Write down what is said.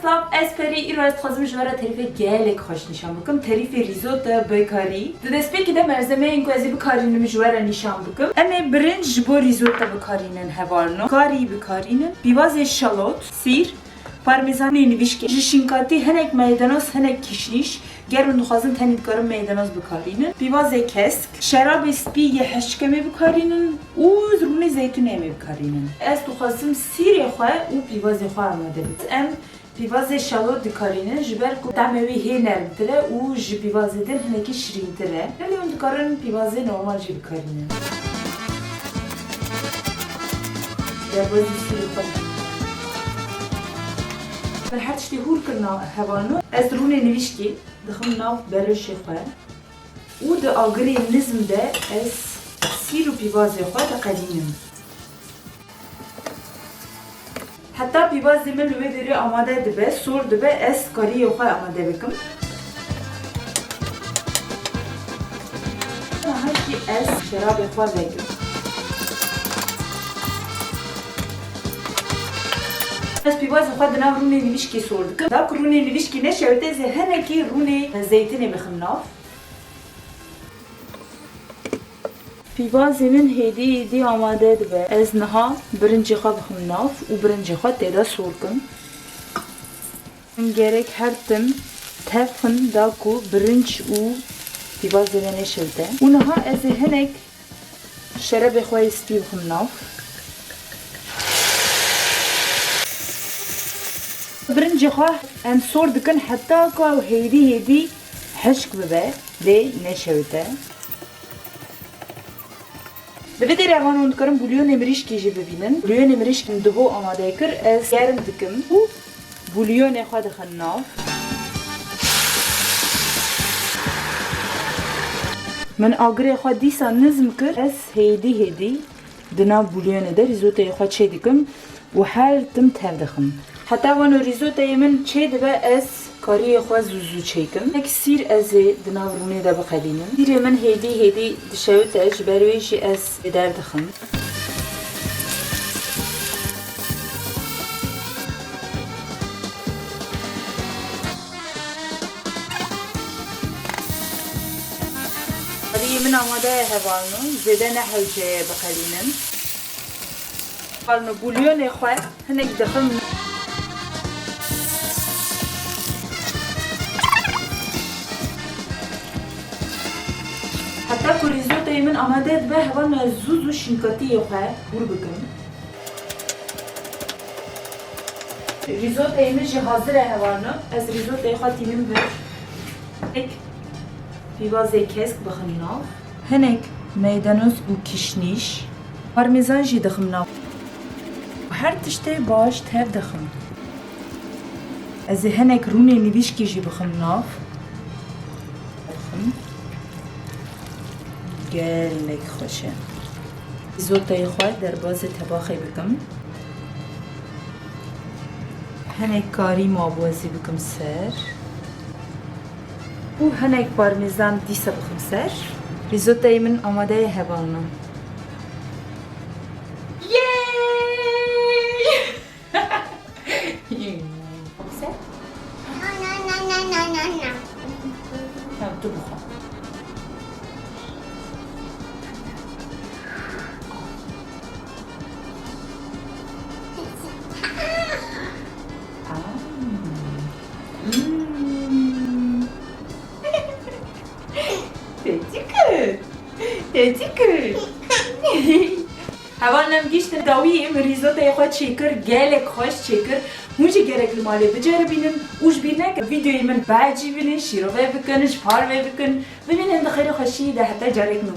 Slav esperi iroz xazım jvara tarife gelek xoş nişan bıkım. Tarife risotto bekari. Despeki de merzemeyin ku ezi bikarinimi jvara nişan bıkım. Eme birinci bu risotto bekarinin hevarno. Kari bekarinin. Bivaz şalot, sir, parmesan nivişke. Jishinkati henek meydanos henek kişniş. Gerun duxazın tenit karım meydanos bekarinin. Bivaz kesk. Şarab spi ye heşkeme bekarinin. Uz rune zeytun eme bekarinin. Ez duxazım sir yaxwa u bivaz yaxwa amade bit. Em Pivaz şalot dikarinin jiber ku tamevi he nermtire u ji pivazeden heneki şirintire. Yani on dikarın pivazı normal ji dikarinin. Derbazı sirifan. Ben her tişte hur kırna hevanı. Ez rune nivişki. Dıxım nav berişi xwe. U da agri nizmde ez siru pivazı xwe da qadinim. Hatta pivaz zemel ve deri amade dibe, sur dibe, es kari yoxa amade bikim. Her ki es şarab yoxa vekim. Es pivaz yoxa dinav rune nivişki sur dikim. Dak rune nivişki ne şevte zeheneki rune zeytini bikim nav. Pivazımın hedi amade dibe. Ez naha birinci xwe bixim nav û birinci xwe têda sorkim. Gerek her tim tevxin da ku birinci û pivazımın neşevde. û naha ez ê hinek şerebê xwe spî bixim nav. Birinci xwe em sor dikin heta ku hedi hişk bibe lê neşevde. Divê derê evan hûn dikarin bulyon mirîşkî jî bibînin. Bulyon mirîşkî dibo amade kir ez germ dikim û bulyonê xwe dixin nav. Min agirê xwe dîsa nizm kir ez hêdî di nav bulyonê de rîzoteyê xwe çê dikim û her tim tev dixim. Heta wan rîzoteyê min çê dibe ez kariyê xwe zû çêkim. Nek sîr ez ê di nav rûnê de bixelînim. Sîrê min hêdî dişewite ji ber wê jî ez bi derdixim. Kariyê min amade ye hevalno. Zêde ne hewce bixelînim. Hevalno bulyonê xwe hinek dixim. Hatta ku risottoyê min amade dibe hevan zû şinkatiyê xwe hûr bikim. Risottoyê min jî hazir e hevano. Ez risottoyê xwe tînim bir hinek pivazê kesk bixim nav. Hinek meydanos û kişnîş. Parmezan jî dixim nav. Her tiştê baş tev dixim. Ez ê hinek rûnê nivîşkî jî bixim nav. Gelek xoş e. Risottoyê xwe derbasê tebaxê bikim. Hinek karî mabwazî bikim ser. û hinek parmezan dîsa bikim ser. Risottoyê min amade ye hevalno. Ser? Tamam, tu bixwe. Tecikır. Hevalnem giştin daviyim risottoya xwe çêkir gelek xweş çêkir. Hûn jî gerek li malê biceribînin û ji bîrnek videoyê min becî bînin, şîrove bikin, ji par ve bikin. Bibînin di xêrê xweşiyê de heta carek nû.